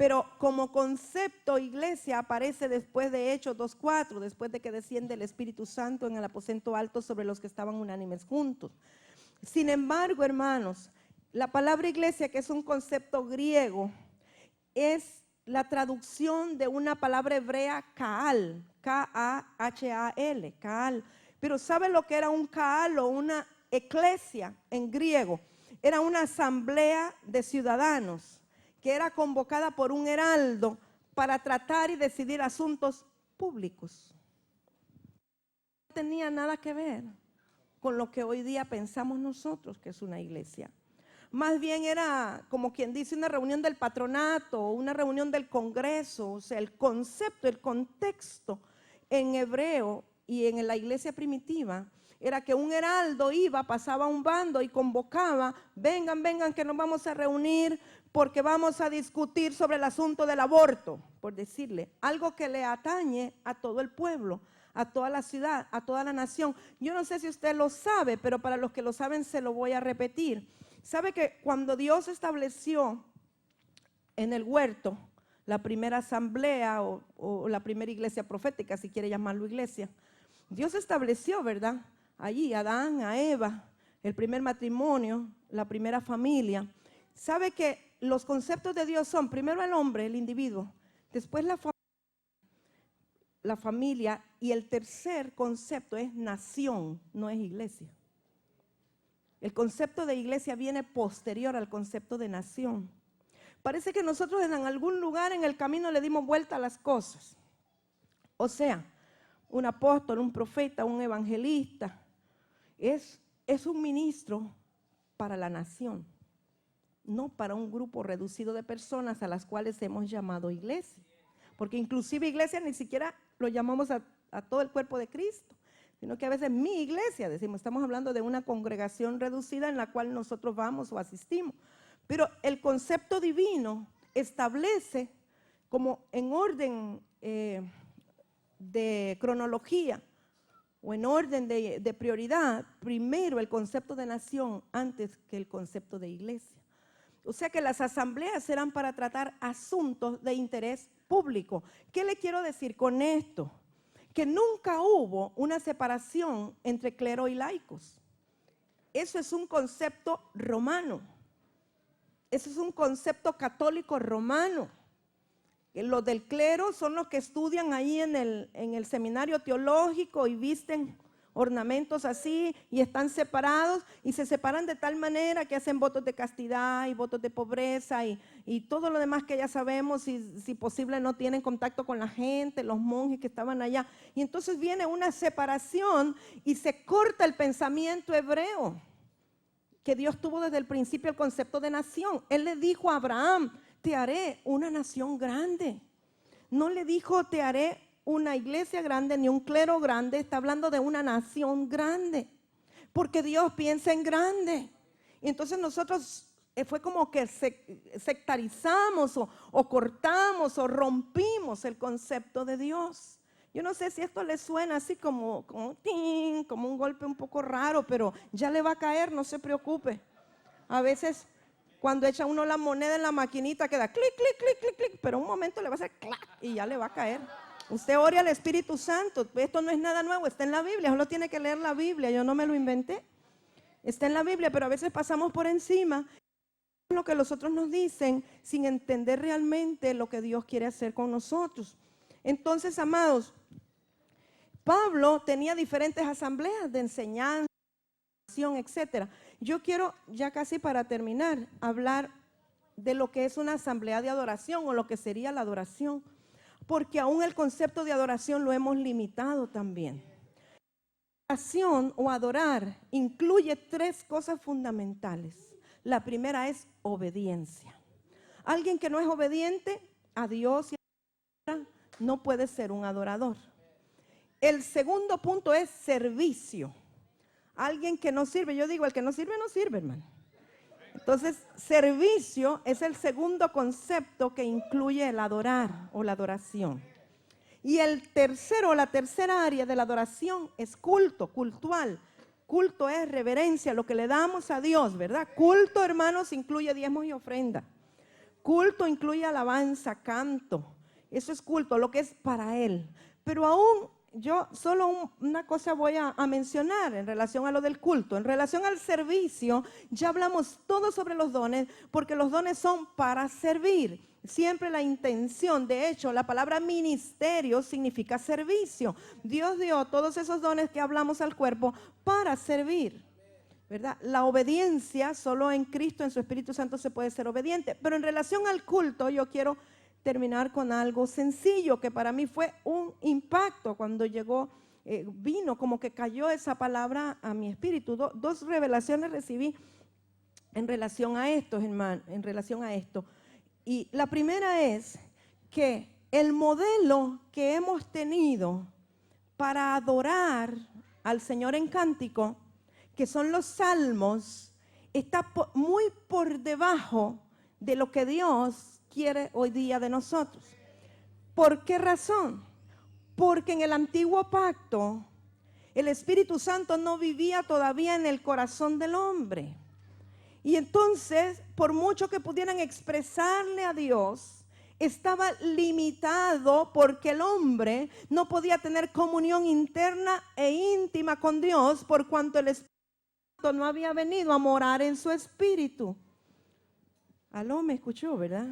S1: Pero como concepto, iglesia aparece después de Hechos 2:4, después de que desciende el Espíritu Santo en el aposento alto sobre los que estaban unánimes juntos. Sin embargo, hermanos, la palabra iglesia, que es un concepto griego, es la traducción de una palabra hebrea Kaal, K-A-H-A-L, Kaal. Pero ¿sabe lo que era un Kaal o una eclesia en griego? Era una asamblea de ciudadanos que era convocada por un heraldo para tratar y decidir asuntos públicos. No tenía nada que ver con lo que hoy día pensamos nosotros que es una iglesia. Más bien era, como quien dice, una reunión del patronato, una reunión del congreso. O sea, el concepto, el contexto en hebreo y en la iglesia primitiva era que un heraldo iba, pasaba a un bando y convocaba: vengan, vengan que nos vamos a reunir porque vamos a discutir sobre el asunto del aborto, por decirle, algo que le atañe a todo el pueblo, a toda la ciudad, a toda la nación. Yo no sé si usted lo sabe, pero para los que lo saben se lo voy a repetir. ¿Sabe que cuando Dios estableció en el huerto la primera asamblea o la primera iglesia profética, si quiere llamarlo iglesia, Dios estableció, ¿verdad?, allí a Adán, a Eva, el primer matrimonio, la primera familia. ¿Sabe que los conceptos de Dios son primero el hombre, el individuo, después la familia, y el tercer concepto es nación, no es iglesia? El concepto de iglesia viene posterior al concepto de nación. Parece que nosotros en algún lugar en el camino le dimos vuelta a las cosas. O sea, un apóstol, un profeta, un evangelista es un ministro para la nación, no para un grupo reducido de personas a las cuales hemos llamado iglesia. Porque inclusive iglesia ni siquiera lo llamamos a todo el cuerpo de Cristo, sino que a veces mi iglesia, decimos, estamos hablando de una congregación reducida en la cual nosotros vamos o asistimos. Pero el concepto divino establece como en orden de cronología o en orden de prioridad, primero el concepto de nación antes que el concepto de iglesia. O sea que las asambleas eran para tratar asuntos de interés público. ¿Qué le quiero decir con esto? Que nunca hubo una separación entre clero y laicos. Eso es un concepto romano. Eso es un concepto católico romano. Los del clero son los que estudian ahí en el seminario teológico y visten ornamentos así y están separados y se separan de tal manera que hacen votos de castidad y votos de pobreza y todo lo demás que ya sabemos, y si posible no tienen contacto con la gente, los monjes que estaban allá. Y entonces viene una separación y se corta el pensamiento hebreo que Dios tuvo desde el principio, el concepto de nación. Él le dijo a Abraham: te haré una nación grande. No le dijo: te haré una iglesia grande ni un clero grande. Está hablando de una nación grande, porque Dios piensa en grande. Y entonces nosotros fue como que sectarizamos o cortamos o rompimos el concepto de Dios. Yo no sé si esto le suena así como un golpe un poco raro, pero ya le va a caer, no se preocupe. A veces cuando echa uno la moneda en la maquinita queda clic, clic, clic, clic, clic, pero un momento le va a hacer clac y ya le va a caer. Usted ore al Espíritu Santo. Esto no es nada nuevo, está en la Biblia. Solo tiene que leer la Biblia, yo no me lo inventé. Está en la Biblia, pero a veces pasamos por encima lo que los otros nos dicen sin entender realmente lo que Dios quiere hacer con nosotros. Entonces, amados, Pablo tenía diferentes asambleas de enseñanza, etcétera. Yo quiero, ya casi para terminar, hablar de lo que es una asamblea de adoración o lo que sería la adoración, porque aún el concepto de adoración lo hemos limitado también. Adoración o adorar incluye tres cosas fundamentales. La primera es obediencia. Alguien que no es obediente a Dios y a la palabra no puede ser un adorador. El segundo punto es servicio. Alguien que no sirve, yo digo, el que no sirve, no sirve, hermano. Entonces, servicio es el segundo concepto que incluye el adorar o la adoración. Y el tercero, la tercera área de la adoración es culto, cultual. Culto es reverencia, lo que le damos a Dios, ¿verdad? Culto, hermanos, incluye diezmos y ofrenda. Culto incluye alabanza, canto. Eso es culto, lo que es para Él. Pero aún yo solo una cosa voy a mencionar en relación a lo del culto. En relación al servicio, ya hablamos todo sobre los dones, porque los dones son para servir. Siempre la intención, de hecho, la palabra ministerio significa servicio. Dios dio todos esos dones que hablamos al cuerpo para servir, ¿verdad? La obediencia, solo en Cristo, en su Espíritu Santo se puede ser obediente. Pero en relación al culto, yo quiero terminar con algo sencillo que para mí fue un impacto cuando vino como que cayó esa palabra a mi espíritu. Dos revelaciones recibí en relación a esto, hermano, en relación a esto. Y la primera es que el modelo que hemos tenido para adorar al Señor en cántico, que son los salmos, está muy por debajo de lo que Dios quiere hoy día de nosotros. ¿Por qué razón? Porque en el antiguo pacto el Espíritu Santo no vivía todavía en el corazón del hombre. Y entonces, por mucho que pudieran expresarle a Dios, estaba limitado porque el hombre no podía tener comunión interna e íntima con Dios por cuanto el Espíritu Santo no había venido a morar en su espíritu. Aló, me escuchó, ¿verdad?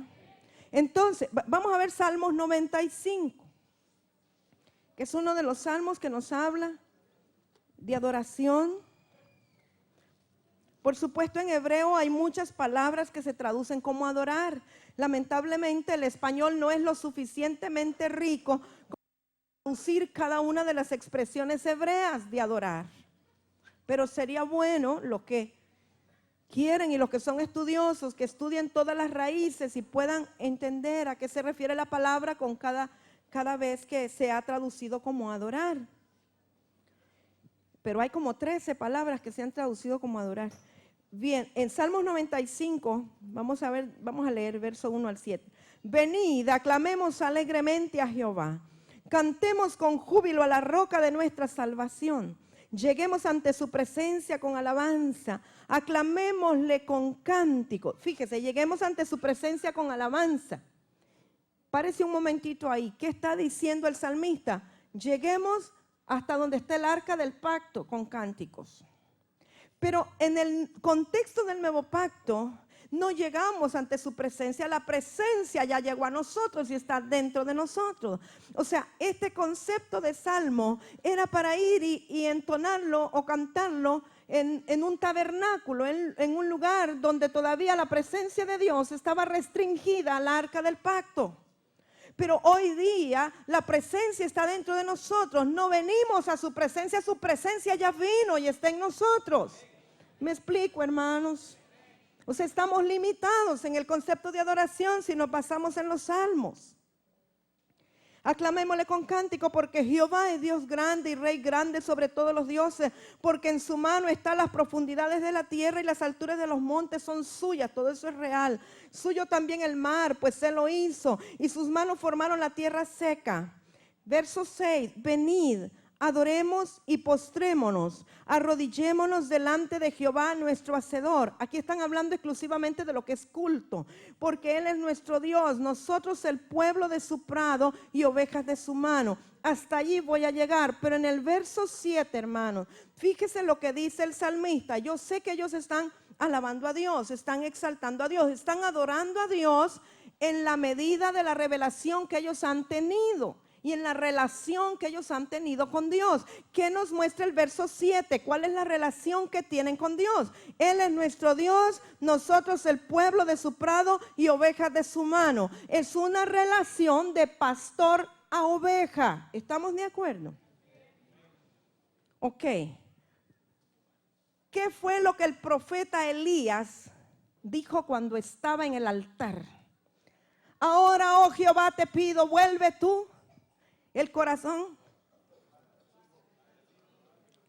S1: Entonces, vamos a ver Salmos 95, que es uno de los salmos que nos habla de adoración. Por supuesto, en hebreo hay muchas palabras que se traducen como adorar. Lamentablemente, el español no es lo suficientemente rico para traducir cada una de las expresiones hebreas de adorar. Pero sería bueno, los que quieren y los que son estudiosos, que estudien todas las raíces y puedan entender a qué se refiere la palabra con cada vez que se ha traducido como adorar. Pero hay como 13 palabras que se han traducido como adorar. Bien, en Salmos 95, vamos a leer verso 1 al 7. Venid, aclamemos alegremente a Jehová, cantemos con júbilo a la roca de nuestra salvación. Lleguemos ante su presencia con alabanza, aclamémosle con cántico. Fíjese, lleguemos ante su presencia con alabanza. Párese un momentito ahí. ¿Qué está diciendo el salmista? Lleguemos hasta donde está el arca del pacto con cánticos. Pero en el contexto del nuevo pacto, no llegamos ante su presencia. La presencia ya llegó a nosotros y está dentro de nosotros. O sea, este concepto de salmo era para ir y entonarlo o cantarlo en un tabernáculo, en un lugar donde todavía la presencia de Dios estaba restringida al arca del pacto. Pero hoy día la presencia está dentro de nosotros. No venimos a su presencia ya vino y está en nosotros. ¿Me explico, hermanos? O sea, estamos limitados en el concepto de adoración si nos basamos en los salmos. Aclamémosle con cántico porque Jehová es Dios grande y Rey grande sobre todos los dioses, porque en su mano están las profundidades de la tierra y las alturas de los montes son suyas. Todo eso es real. Suyo también el mar, pues Él lo hizo y sus manos formaron la tierra seca. Verso 6, venid, adoremos y postrémonos, arrodillémonos delante de Jehová nuestro Hacedor. Aquí están hablando exclusivamente de lo que es culto, porque Él es nuestro Dios, nosotros el pueblo de su prado y ovejas de su mano. Hasta allí voy a llegar, pero en el verso 7, hermanos, fíjese lo que dice el salmista. Yo sé que ellos están alabando a Dios, están exaltando a Dios, están adorando a Dios en la medida de la revelación que ellos han tenido y en la relación que ellos han tenido con Dios. ¿Qué nos muestra el verso 7? ¿Cuál es la relación que tienen con Dios? Él es nuestro Dios, nosotros el pueblo de su prado y ovejas de su mano. Es una relación de pastor a oveja. ¿Estamos de acuerdo? Ok. ¿Qué fue lo que el profeta Elías dijo cuando estaba en el altar? Ahora, oh Jehová, te pido, vuelve tú el corazón.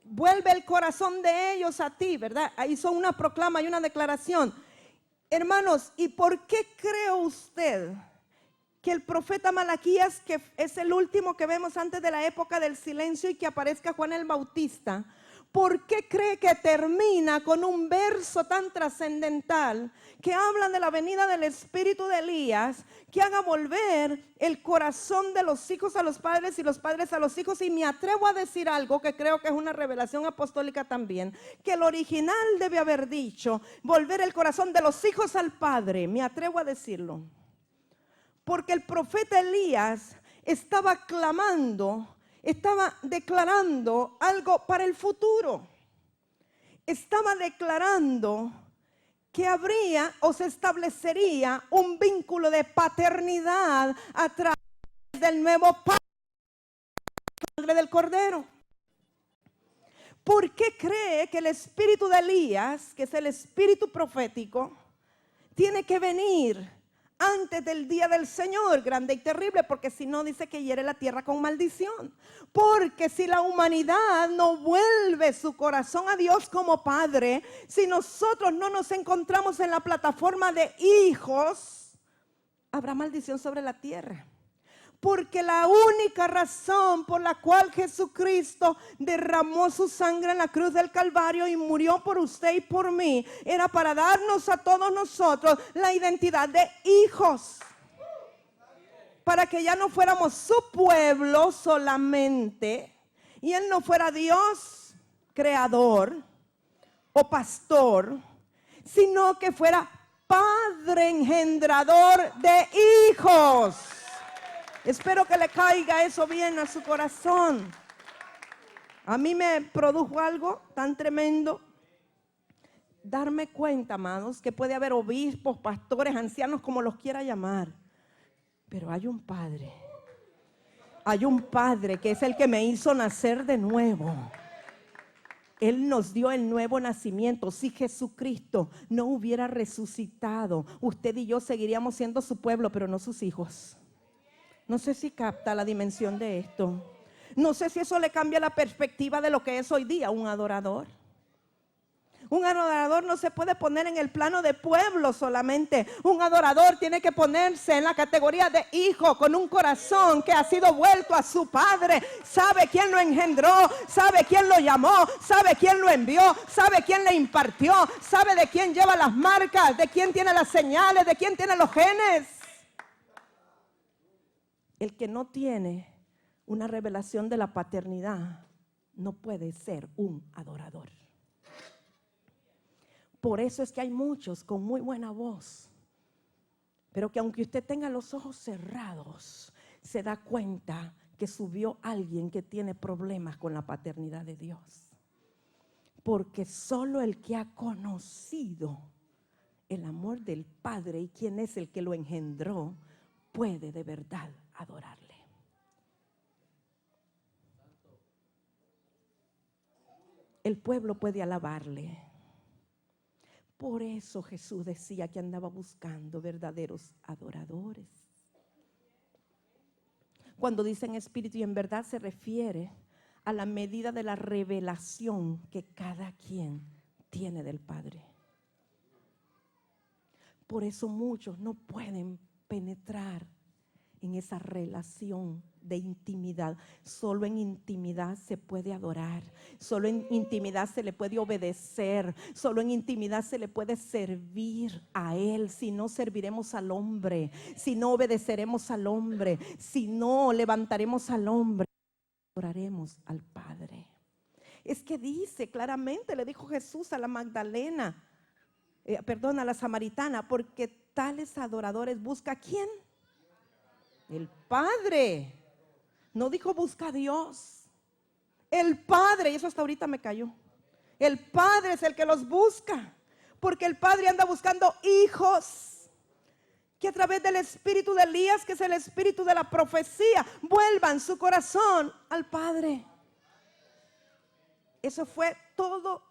S1: Vuelve el corazón de ellos a ti, ¿verdad? Ahí son una proclama y una declaración. Hermanos, ¿y por qué cree usted que el profeta Malaquías, que es el último que vemos antes de la época del silencio y que aparezca Juan el Bautista, ¿Por qué cree que termina con un verso tan trascendental que habla de la venida del espíritu de Elías, que haga volver el corazón de los hijos a los padres y los padres a los hijos? Y me atrevo a decir algo que creo que es una revelación apostólica también, que el original debe haber dicho, volver el corazón de los hijos al padre. Me atrevo a decirlo. Porque el profeta Elías estaba clamando, estaba declarando algo para el futuro. Estaba declarando que habría o se establecería un vínculo de paternidad a través del nuevo padre del Cordero. ¿Por qué cree que el espíritu de Elías, que es el espíritu profético, tiene que venir antes del día del Señor grande y terrible? Porque si no, dice que hiere la tierra con maldición. Porque si la humanidad no vuelve su corazón a Dios como Padre, si nosotros no nos encontramos en la plataforma de hijos, habrá maldición sobre la tierra. Porque la única razón por la cual Jesucristo derramó su sangre en la cruz del Calvario y murió por usted y por mí, era para darnos a todos nosotros la identidad de hijos. Para que ya no fuéramos su pueblo solamente, y Él no fuera Dios creador o pastor, sino que fuera Padre engendrador de hijos. Espero que le caiga eso bien a su corazón. A mí me produjo algo tan tremendo darme cuenta, amados, que puede haber obispos, pastores, ancianos, como los quiera llamar, pero hay un Padre. Hay un Padre que es el que me hizo nacer de nuevo. Él nos dio el nuevo nacimiento. Si Jesucristo no hubiera resucitado, usted y yo seguiríamos siendo su pueblo, pero no sus hijos. No sé si capta la dimensión de esto. No sé si eso le cambia la perspectiva de lo que es hoy día un adorador. Un adorador no se puede poner en el plano de pueblo solamente. Un adorador tiene que ponerse en la categoría de hijo, con un corazón que ha sido vuelto a su Padre. Sabe quién lo engendró, sabe quién lo llamó, sabe quién lo envió, sabe quién le impartió, sabe de quién lleva las marcas, de quién tiene las señales, de quién tiene los genes. El que no tiene una revelación de la paternidad no puede ser un adorador. Por eso es que hay muchos con muy buena voz, pero que aunque usted tenga los ojos cerrados, se da cuenta que subió alguien que tiene problemas con la paternidad de Dios. Porque solo el que ha conocido el amor del Padre y quién es el que lo engendró, puede de verdad adorarle. El pueblo puede alabarle. Por eso Jesús decía que andaba buscando verdaderos adoradores. Cuando dice en espíritu y en verdad, se refiere a la medida de la revelación que cada quien tiene del Padre. Por eso muchos no pueden penetrar en esa relación de intimidad. Solo en intimidad se puede adorar, solo en intimidad se le puede obedecer, solo en intimidad se le puede servir a Él. Si no, serviremos al hombre, si no, obedeceremos al hombre, si no, levantaremos al hombre, adoraremos al Padre. Es que dice claramente, le dijo Jesús a la Magdalena, a la samaritana, porque tales adoradores busca ¿a quién? El Padre. No dijo busca a Dios. El Padre, y eso hasta ahorita me cayó. El Padre es el que los busca, porque el Padre anda buscando hijos que a través del espíritu de Elías, que es el espíritu de la profecía, vuelvan su corazón al Padre. Eso fue todo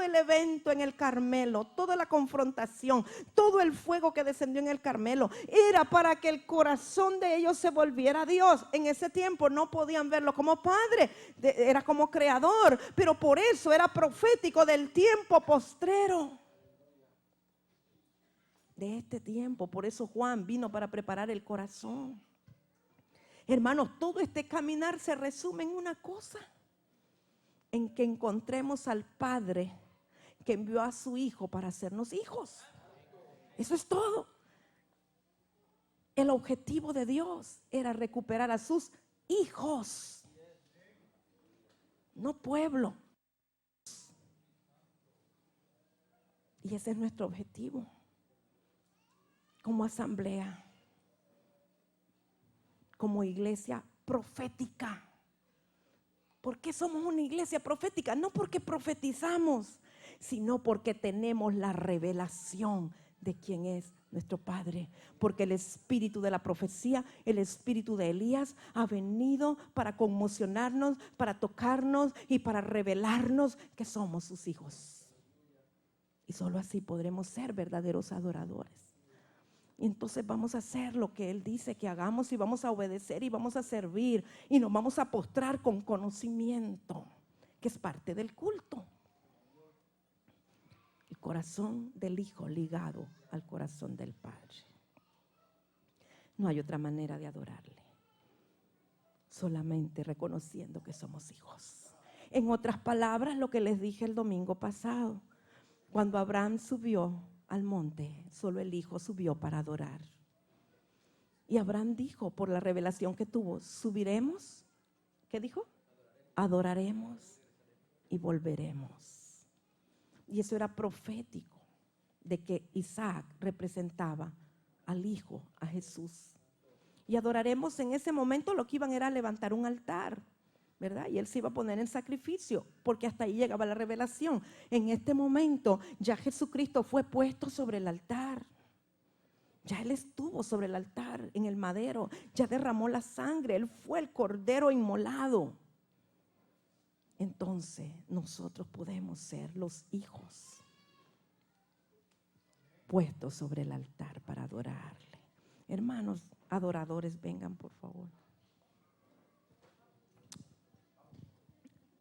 S1: el evento en el Carmelo, toda la confrontación, todo el fuego que descendió en el Carmelo, era para que el corazón de ellos se volviera a Dios. En ese tiempo no podían verlo como Padre, era como creador, pero por eso era profético del tiempo postrero. De este tiempo, por eso Juan vino para preparar el corazón. Hermanos, todo este caminar se resume en una cosa: en que encontremos al Padre que envió a su Hijo para hacernos hijos. Eso es todo. El objetivo de Dios era recuperar a sus hijos, no pueblo. Y ese es nuestro objetivo como asamblea, como iglesia profética. ¿Por qué somos una iglesia profética? No porque profetizamos, sino porque tenemos la revelación de quién es nuestro Padre. Porque el espíritu de la profecía, el espíritu de Elías ha venido para conmocionarnos, para tocarnos y para revelarnos que somos sus hijos. Y solo así podremos ser verdaderos adoradores. Y entonces vamos a hacer lo que Él dice que hagamos y vamos a obedecer y vamos a servir y nos vamos a postrar con conocimiento, que es parte del culto. El corazón del Hijo ligado al corazón del Padre. No hay otra manera de adorarle, solamente reconociendo que somos hijos. En otras palabras, lo que les dije el domingo pasado, cuando Abraham subió al monte, solo el Hijo subió para adorar. Y Abraham dijo, por la revelación que tuvo, subiremos, ¿qué dijo? Adoraremos y volveremos. Y eso era profético, de que Isaac representaba al Hijo, a Jesús. Y adoraremos en ese momento, lo que iban era levantar un altar, ¿verdad? Y él se iba a poner en sacrificio, porque hasta ahí llegaba la revelación. En este momento ya Jesucristo fue puesto sobre el altar. Ya Él estuvo sobre el altar, en el madero. Ya derramó la sangre. Él fue el cordero inmolado. Entonces nosotros podemos ser los hijos puestos sobre el altar para adorarle. Hermanos adoradores, vengan por favor.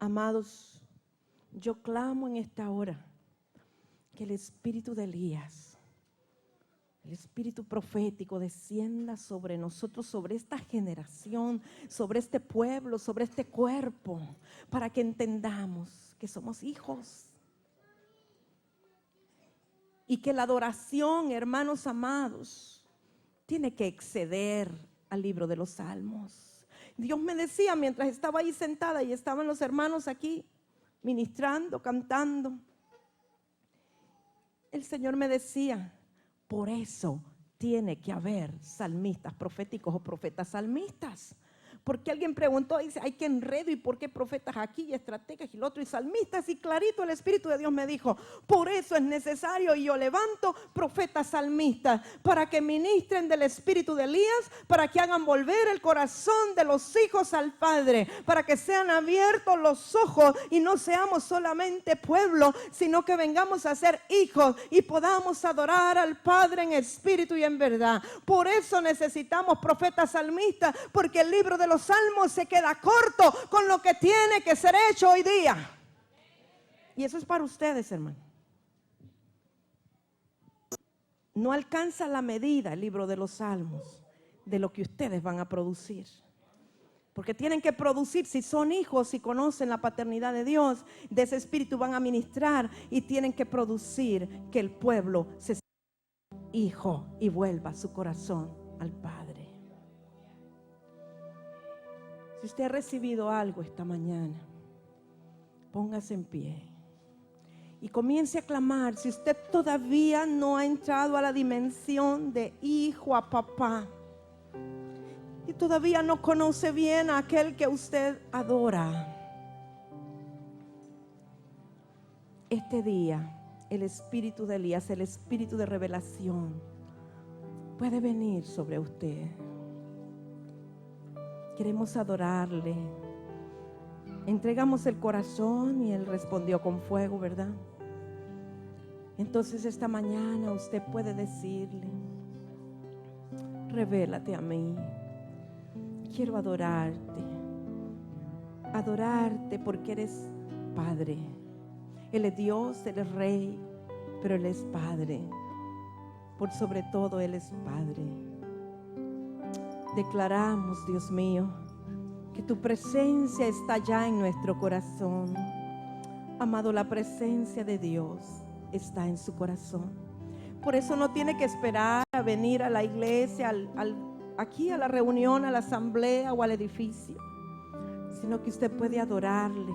S1: Amados, yo clamo en esta hora que el espíritu de Elías, el espíritu profético descienda sobre nosotros, sobre esta generación, sobre este pueblo, sobre este cuerpo, para que entendamos que somos hijos. Y que la adoración, hermanos amados, tiene que exceder al libro de los Salmos. Dios me decía mientras estaba ahí sentada y estaban los hermanos aquí ministrando, cantando. El Señor me decía, por eso tiene que haber salmistas proféticos o profetas salmistas. Porque alguien preguntó, dice, ay, qué enredo, y por qué profetas aquí y estrategas y lo otro y salmistas, y clarito el Espíritu de Dios me dijo, por eso es necesario, y yo levanto profetas salmistas para que ministren del Espíritu de Elías, para que hagan volver el corazón de los hijos al Padre, para que sean abiertos los ojos y no seamos solamente pueblo, sino que vengamos a ser hijos y podamos adorar al Padre en espíritu y en verdad. Por eso necesitamos profetas salmistas, porque el libro de los Salmos se queda corto con lo que tiene que ser hecho hoy día. Y eso es para ustedes, hermano. No alcanza la medida el libro de los Salmos de lo que ustedes van a producir. Porque tienen que producir, si son hijos, si conocen la paternidad de Dios, de ese espíritu van a ministrar, y tienen que producir que el pueblo se sienta hijo y vuelva su corazón al Padre. Si usted ha recibido algo esta mañana, póngase en pie y comience a clamar. Si usted todavía no ha entrado a la dimensión de hijo a papá y todavía no conoce bien a aquel que usted adora, este día el espíritu de Elías, el espíritu de revelación, puede venir sobre usted. Queremos adorarle. Entregamos el corazón y Él respondió con fuego, ¿verdad? Entonces esta mañana usted puede decirle, revélate a mí. Quiero adorarte. Adorarte porque eres Padre. Él es Dios, Él es Rey, pero Él es Padre. Por sobre todo Él es Padre. Declaramos, Dios mío, que tu presencia está ya en nuestro corazón. Amado, la presencia de Dios está en su corazón. Por eso no tiene que esperar a venir a la iglesia, aquí a la reunión, a la asamblea o al edificio, sino que usted puede adorarle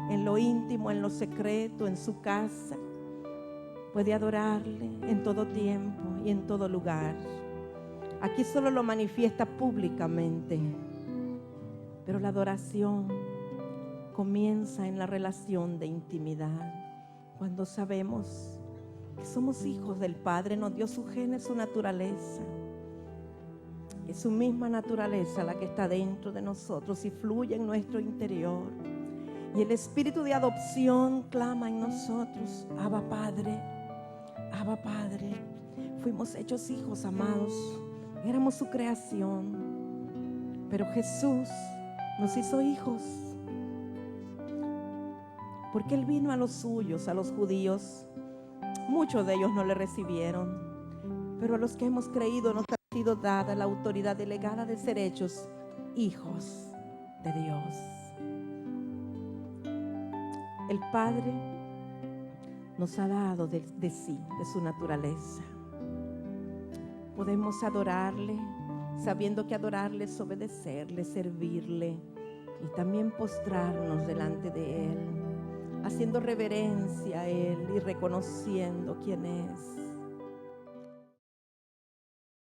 S1: en lo íntimo, en lo secreto, en su casa. Puede adorarle en todo tiempo y en todo lugar. Aquí solo lo manifiesta públicamente, pero la adoración comienza en la relación de intimidad, cuando sabemos que somos hijos del Padre. Nos dio su gen, su naturaleza. Es su misma naturaleza la que está dentro de nosotros y fluye en nuestro interior. Y el espíritu de adopción clama en nosotros: Abba Padre, Abba Padre. Fuimos hechos hijos, amados. Éramos su creación, pero Jesús nos hizo hijos, porque Él vino a los suyos, a los judíos. Muchos de ellos no le recibieron, pero a los que hemos creído nos ha sido dada la autoridad delegada de ser hechos hijos de Dios. El Padre nos ha dado de sí, de su naturaleza. Podemos adorarle, sabiendo que adorarle es obedecerle, servirle y también postrarnos delante de Él, haciendo reverencia a Él y reconociendo quién es.